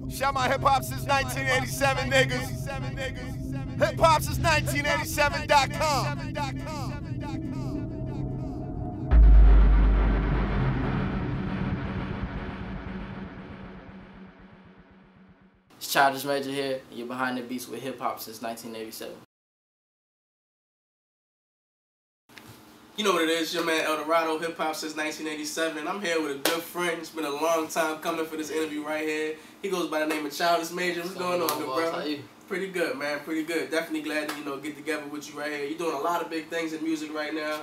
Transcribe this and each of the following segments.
Shout my hip hop since 1987, niggas. Hip hop since 1987.com. It's Childish Major here, and you're behind the beats with hip hop since 1987. You know what it is, your man Estrada, hip hop since 1987, and I'm here with a good friend. It's been a long time coming for this interview right here. He goes by the name of Childish Major. What's going on, good bro? How you? Pretty good, man. Pretty good. Definitely glad to get together with you right here. You're doing a lot of big things in music right now.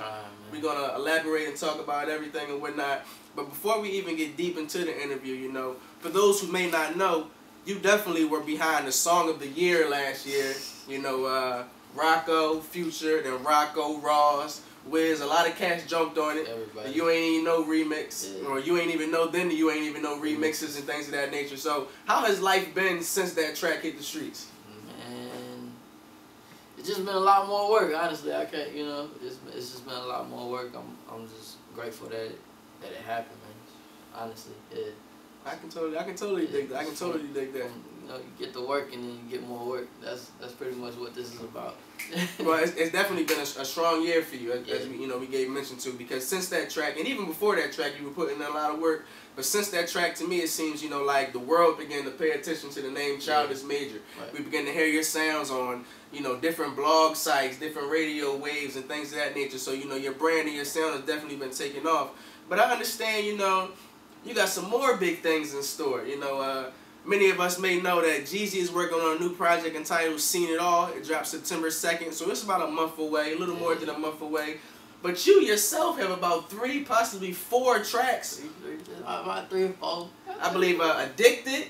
We're gonna elaborate and talk about everything and whatnot. But before we even get deep into the interview, for those who may not know, you definitely were behind the Song of the Year last year. Rocko, Future, then Rocko, Ross, Wiz, a lot of cats jumped on it. Everybody. You ain't even know remix, Yeah. or you ain't even know then you ain't even know remixes and things of that nature. So how has life been since that track hit the streets? Man, it's just been a lot more work. Honestly, I can't. It's just been a lot more work. I'm just grateful that it happened, man. Honestly, yeah. I can totally dig that. I can totally dig that. You get the work and then you get more work. That's pretty much what this is about. Well, it's definitely been a strong year for you, as we gave mention to, because since that track, and even before that track, you were putting in a lot of work. But since that track, to me, it seems like the world began to pay attention to the name Childish Major. Right. We began to hear your sounds on different blog sites, different radio waves, and things of that nature. So your brand and your sound has definitely been taking off. But I understand you got some more big things in store. Many of us may know that Jeezy is working on a new project entitled Seen It All. It drops September 2nd, so it's about a month away, a little more than a month away. But you yourself have about 3, possibly 4 tracks. About 3 or 4. I believe Addicted,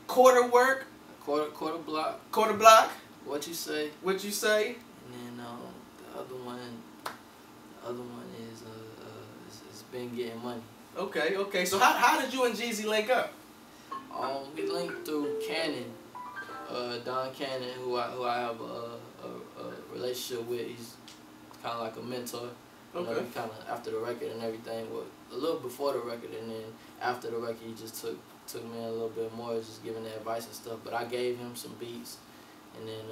Quarter Work, Quarter block. Quarter Block. What you say? What you say? And then the other one is it's been getting money. Okay. So how did you and Jeezy link up? We linked through Cannon, Don Cannon, who I have a relationship with. He's kind of like a mentor. Okay. Kind of after the record and everything. Well, a little before the record, and then after the record, he just took me a little bit more, just giving the advice and stuff. But I gave him some beats, and then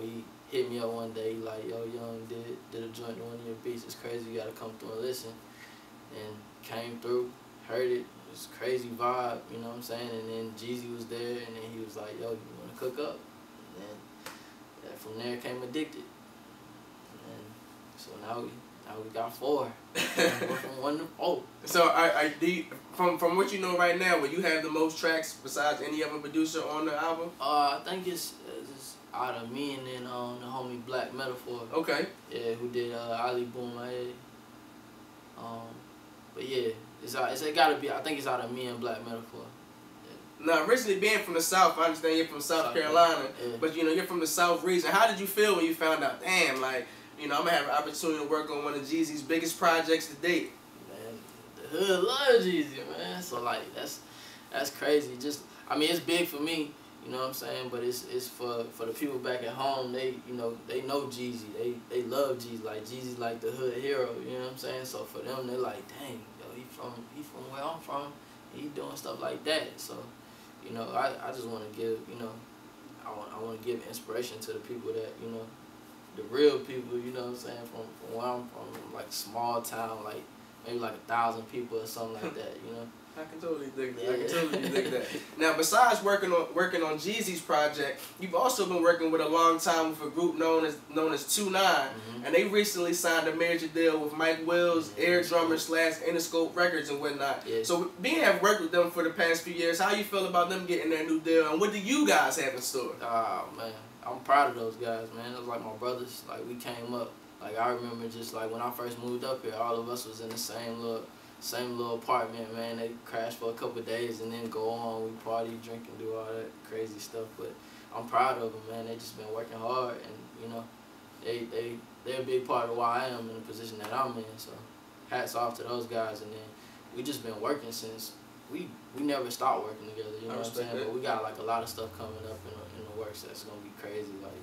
he hit me up one day. He like, yo, Young did a joint to one of your beats. It's crazy. You gotta come through and listen. And came through, heard it. It was a crazy vibe, you know what I'm saying? And then Jeezy was there, and then he was like, yo, you want to cook up? And then from there came Addicted. And so now we got 4. From 1 to 4. So from what you know right now, will you have the most tracks besides any other producer on the album? I think it's out of me and then the homie Black Metaphor. Okay. Yeah, who did Ali Boom My Head. But yeah, it gotta be. I think it's out of me and Black Metaphor. Yeah. Now, originally being from the South, I understand you're from South Carolina, yeah. But you're from the South region. How did you feel when you found out? Damn, I'm gonna have an opportunity to work on one of Jeezy's biggest projects to date. Man, the hood love Jeezy, man. So that's crazy. It's big for me. You know what I'm saying? But it's for the people back at home. They know Jeezy. They love Jeezy. Like Jeezy's like the hood hero. You know what I'm saying? So for them, they're like, dang, yo, he from where I'm from. He doing stuff like that. So I just want to give I want to give inspiration to the people that the real people. You know what I'm saying? From where I'm from, like small town, like maybe like 1,000 people or something like that. I can totally dig that. Yeah. I can totally dig that. Now, besides working on Jeezy's project, you've also been working with a long time with a group known as 9's, and they recently signed a major deal with Mike Will's Air Drummer / Interscope Records and whatnot. Yeah. So, being have worked with them for the past few years, how you feel about them getting their new deal, and what do you guys have in store? Oh man, I'm proud of those guys, man. It was like my brothers. Like we came up. Like I remember just like when I first moved up here, all of us was in the same little apartment, man. They crashed for a couple of days and then go on. We party, drink, and do all that crazy stuff. But I'm proud of them, man. They just been working hard, and they're a big part of why I am in the position that I'm in. So hats off to those guys. And then we just been working since we never stopped working together. You know what I'm saying? But we got like a lot of stuff coming up in the works that's gonna be crazy. Like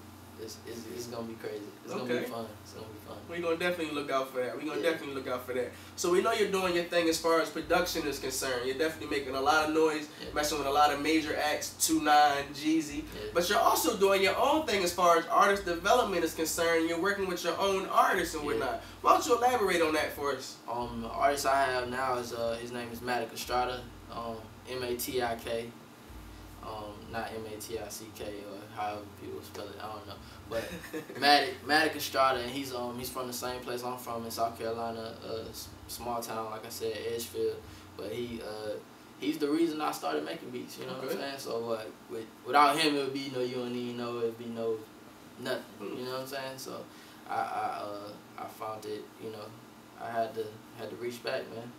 it's gonna be crazy. It's gonna be fun. It's gonna be fun. We're gonna definitely look out for that. We're gonna definitely look out for that. So we know you're doing your thing as far as production is concerned. You're definitely making a lot of noise, messing with a lot of major acts, 9's, Jeezy. But you're also doing your own thing as far as artist development is concerned. You're working with your own artists and whatnot. Why don't you elaborate on that for us? The artist I have now is his name is Matik Estrada, M-A-T-I-K. Not M-A-T-I-C-K or however people spell it, I don't know. But Matik Estrada, and he's from the same place I'm from in South Carolina, small town, like I said, Edgefield. But he's the reason I started making beats, you know what I'm saying? So without him, it would be no UOENO, it would be no nothing, you know what I'm saying? So I found it, you know, I had to reach back, man.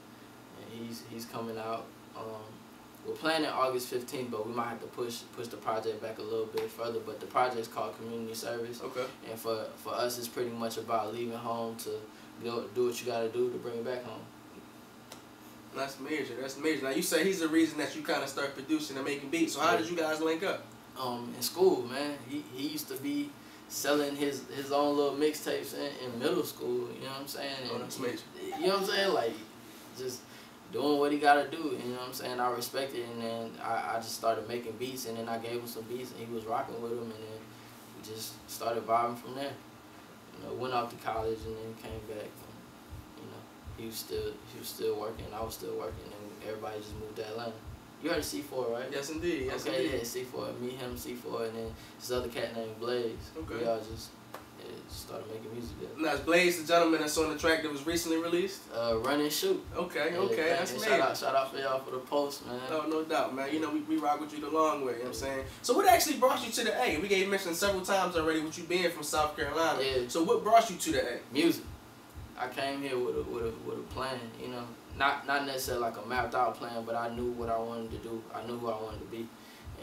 And he's coming out. We're planning August 15th, but we might have to push the project back a little bit further. But the project's called Community Service. Okay. And for us, it's pretty much about leaving home to go do what you got to do to bring it back home. That's major. That's major. Now you say he's the reason that you kind of start producing and making beats. So how did you guys link up? In school, man. He used to be selling his own little mixtapes in middle school. You know what I'm saying? And that's major. You know what I'm saying? Like just doing what he gotta do, you know what I'm saying? I respect it, and then I just started making beats, and then I gave him some beats, and he was rocking with them, and then we just started vibing from there. You know, went off to college, and then came back. And, you know, he was still working, I was still working, and everybody just moved to Atlanta. You heard of C4, right? Yes, indeed. Yes, okay, indeed. Yeah, C4. Me, him, C4, and then this other cat named Blaze. Okay. We all just started making music together. Now, is Blaze the gentleman that's on the track that was recently released? Run and Shoot. Okay, okay, that's amazing. Shout out for y'all for the post, man. Oh, no doubt, man. You know, we rock with you the long way, you know what I'm saying? So what actually brought you to the A? We gave mentioned several times already with you being from South Carolina. Yeah. So what brought you to the A? Music. I came here with a plan, you know. Not necessarily like a mapped out plan, but I knew what I wanted to do. I knew who I wanted to be.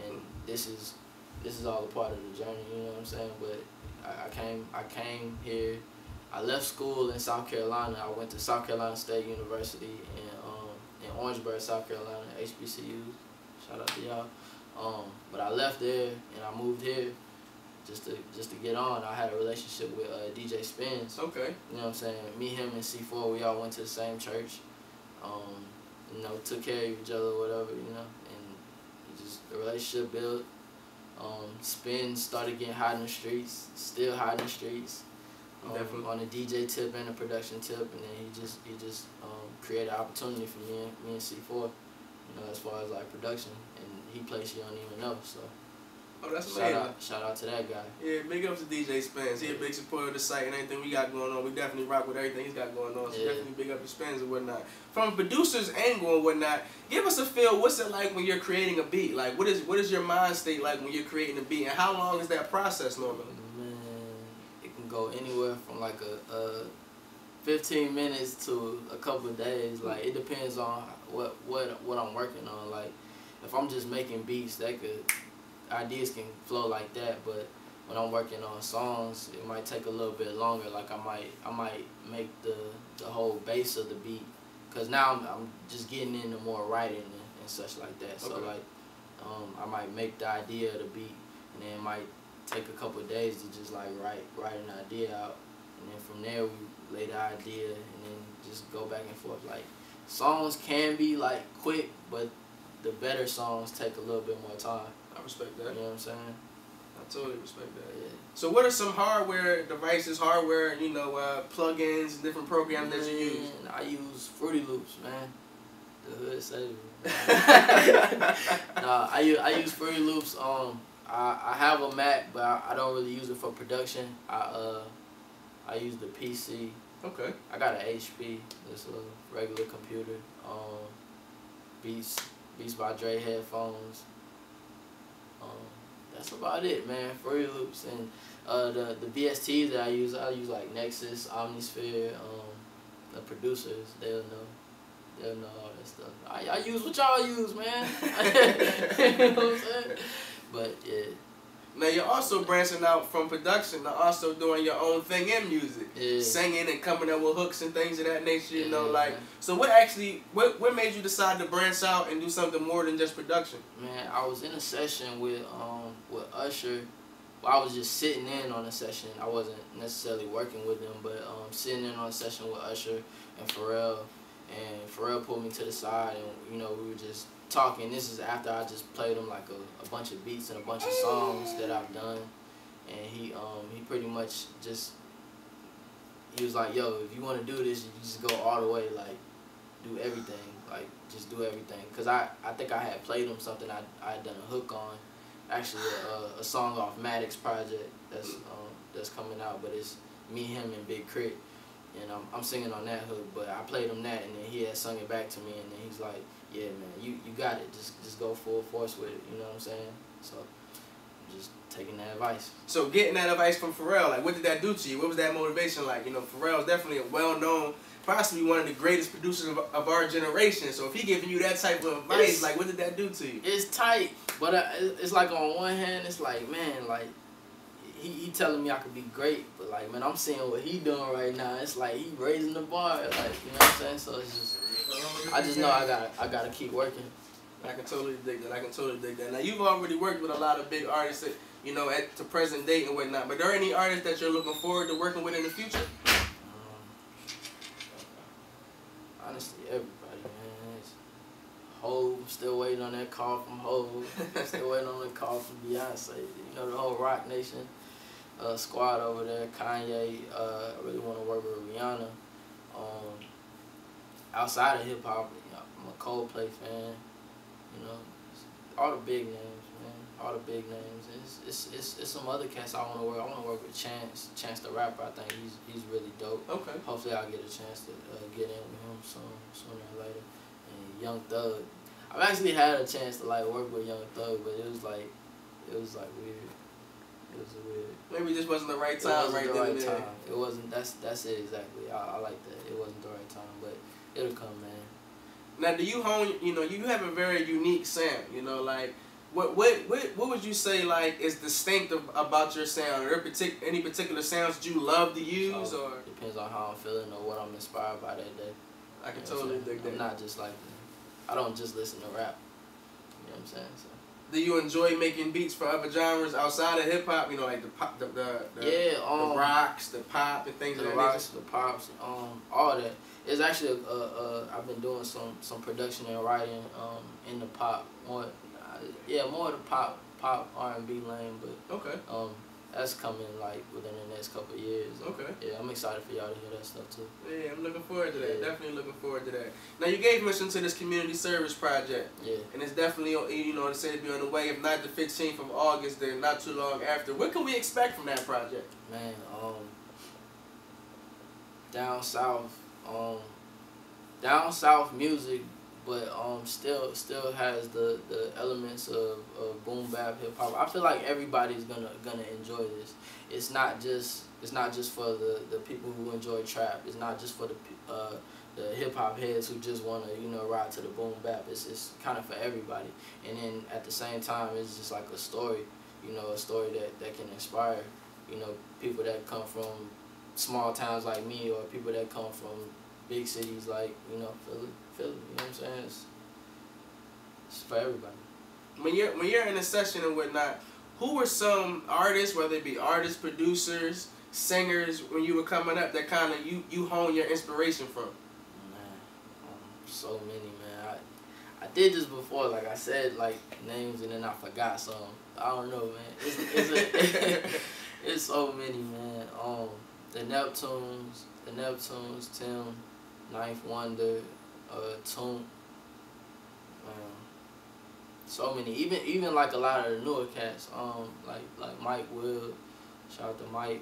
And this is all a part of the journey, you know what I'm saying? But I came here. I left school in South Carolina. I went to South Carolina State University in Orangeburg, South Carolina, HBCU. Shout out to y'all. But I left there and I moved here just to get on. I had a relationship with DJ Spins. Okay. You know what I'm saying? Me, him, and C4, we all went to the same church. You know, took care of each other, whatever, you know, and just the relationship built. Spin started getting hot in the streets, still hot in the streets, on the DJ tip and the production tip, and then he just created an opportunity for me and C4, you know, as far as like production, and he plays you don't even know, so. Oh, that's amazing. Shout out to that guy. Yeah, big up to DJ Spence. He a big supporter of the site and everything we got going on. We definitely rock with everything he's got going on. So definitely big up to Spence and whatnot. From a producer's angle and whatnot, give us a feel. What's it like when you're creating a beat? Like, what is your mind state like when you're creating a beat, and how long is that process normally? Man, it can go anywhere from like a 15 minutes to a couple of days. Like, it depends on what I'm working on. Like, if I'm just making beats, ideas can flow like that, but when I'm working on songs, it might take a little bit longer. Like I might make the whole base of the beat, cause now I'm just getting into more writing and such like that. So like I might make the idea of the beat, and then it might take a couple of days to just like write an idea out, and then from there we lay the idea and then just go back and forth. Like, songs can be like quick, but the better songs take a little bit more time. I respect that. You know what I'm saying? I totally respect that. Yeah. So what are some hardware devices, you know, plugins, and different programs that you use? I use Fruity Loops, man. The hood saved me. Nah, I use Fruity Loops. I have a Mac, but I don't really use it for production. I use the PC. Okay. I got an HP. It's a regular computer. Beats by Dre headphones. That's about it, man. Fruity Loops and the VSTs that I use like Nexus, Omnisphere. The producers, they'll know all that stuff. I use what y'all use, man. You know what I'm saying? But yeah. Now you're also branching out from production to also doing your own thing in music, singing and coming up with hooks and things of that nature. You know, like, so what made you decide to branch out and do something more than just production? Man, I was in a session with Usher. I was just sitting in on a session. I wasn't necessarily working with them, but sitting in on a session with Usher and Pharrell. And Pharrell pulled me to the side, and you know, we were just talking. This is after I just played him like a bunch of beats and a bunch of songs that I've done. And he pretty much just, he was like, yo, if you want to do this, you just go all the way, like, do everything, like, just do everything. Because I think I had played him something I had done a hook on, actually a song off Matik's project that's coming out, but it's me, him, and Big Crit. And I'm singing on that hook, but I played him that, and then he had sung it back to me, and then he's like, yeah, man, you got it, just go full force with it, you know what I'm saying? So, just taking that advice. So getting that advice from Pharrell, like, what did that do to you? What was that motivation like? You know, Pharrell is definitely a well-known, possibly one of the greatest producers of our generation. So if he giving you that type of advice, like, what did that do to you? It's tight, but it's like on one hand, it's like, man, like, he telling me I could be great, but like, man, I'm seeing what he doing right now. It's like he raising the bar, like, you know what I'm saying? So it's just, I just know I gotta keep working. I can totally dig that. I can totally dig that. Now, you've already worked with a lot of big artists, that, you know, to present date and whatnot. But are there any artists that you're looking forward to working with in the future? Honestly, everybody, man. Hov, still waiting on that call from Hov. Still waiting on that call from Beyonce. You know, the whole Rock Nation squad over there. Kanye. I really want to work with Rihanna. Outside of hip hop, you know, I'm a Coldplay fan. You know, all the big names, man. All the big names. It's some other cats I want to work. I want to work with Chance the Rapper. I think he's really dope. Okay. Hopefully I'll get a chance to get in with him sooner or later. And Young Thug. I've actually had a chance to like work with Young Thug, but it was like weird. It was weird. Maybe it just wasn't the right time right there. Right time. It wasn't. That's it exactly. I like that. It wasn't the right time, but it'll come, man. Now, do you hone? You know, you have a very unique sound. You know, like what would you say like is distinctive about your sound? Are there any particular sounds that you love to use, or depends on how I'm feeling or what I'm inspired by that day. I can totally dig that. I'm not just like, I don't just listen to rap. You know what I'm saying? So. Do you enjoy making beats for other genres outside of hip hop? You know, like the pop, the rocks, the pop, and things like that. The rocks, the pops, all that. It's actually I've been doing some production and writing in the pop, more the pop R&B lane, but okay. That's coming like within the next couple of years. Okay. Yeah, I'm excited for y'all to hear that stuff too. Yeah, I'm looking forward to that. Yeah. Definitely looking forward to that. Now, you gave mention to this community service project. Yeah. And it's definitely, you know, it said to be on the way. If not the 15th of August, then not too long after. What can we expect from that project? Man, down south music, but still has the elements of boom bap hip hop. I feel like everybody's gonna enjoy this. It's not just for the people who enjoy trap. It's not just for the hip hop heads who just wanna, you know, ride to the boom bap. It's kind of for everybody. And then at the same time, it's just like a story, you know, a story that can inspire, you know, people that come from small towns like me, or people that come from big cities like, you know, Philly, you know what I'm saying? It's for everybody. When you're in a session and whatnot, who were some artists, whether it be artists, producers, singers, when you were coming up, that kind of you hone your inspiration from? Man, so many, man. I did this before, like I said, like names, and then I forgot some. I don't know, man. It's so many, man. The Neptunes, Tim, Ninth Wonder, Toon, so many. Even like a lot of the newer cats, like Mike Will, shout out to Mike,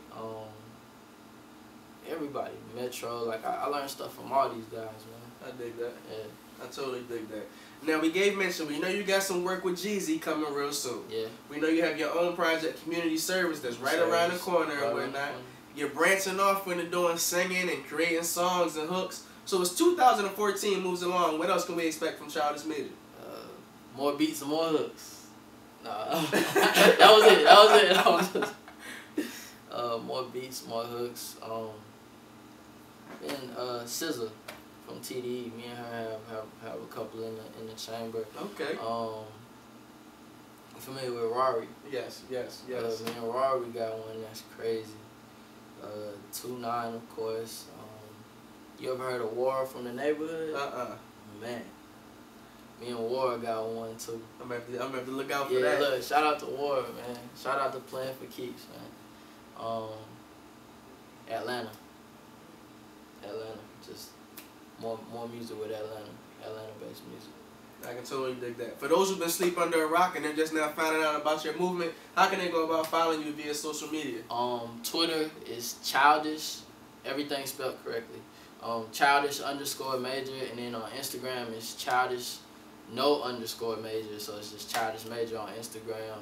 everybody, Metro. Like I learned stuff from all these guys, man. I dig that. Yeah. I totally dig that. Now, we gave mention, we know you got some work with Jeezy coming real soon. Yeah. We know you have your own project, Community Service, that's right around the corner and whatnot. You're branching off into doing singing and creating songs and hooks. So as 2014 moves along, what else can we expect from Childish Major? More beats and more hooks. Nah, that was it. More beats, more hooks. And SZA from TDE, me and her have a couple in the chamber. Okay. I'm familiar with Rory. Yes. Me and Rory got one that's crazy. 9's, of course. You ever heard of War from the Neighborhood? Man. Me and War got one too. I'm gonna have to look out for that. that. Yeah, look, shout out to War, man. Shout out to Playing for Keeps, man. Atlanta. Just more music with Atlanta-based music. I can totally dig that. For those who've been sleep under a rock and they're just now finding out about your movement, how can they go about following you via social media? Twitter is Childish, everything spelled correctly. Childish_ Major, and then on Instagram it's Childish _Major, so it's just Childish Major on Instagram.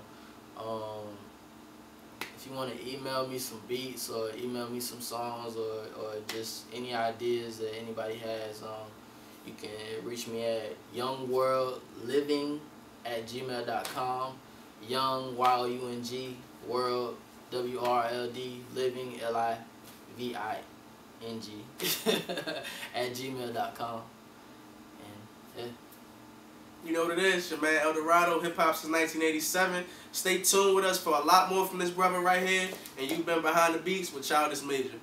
If you want to email me some beats or email me some songs or just any ideas that anybody has, you can reach me at youngworldliving@gmail.com. Young, YOUNG, world, WRLD, living, LIVING @gmail.com. And yeah. You know what it is, your man Eldorado, hip-hop since 1987. Stay tuned with us for a lot more from this brother right here. And you've been Behind the Beats with Childish Major.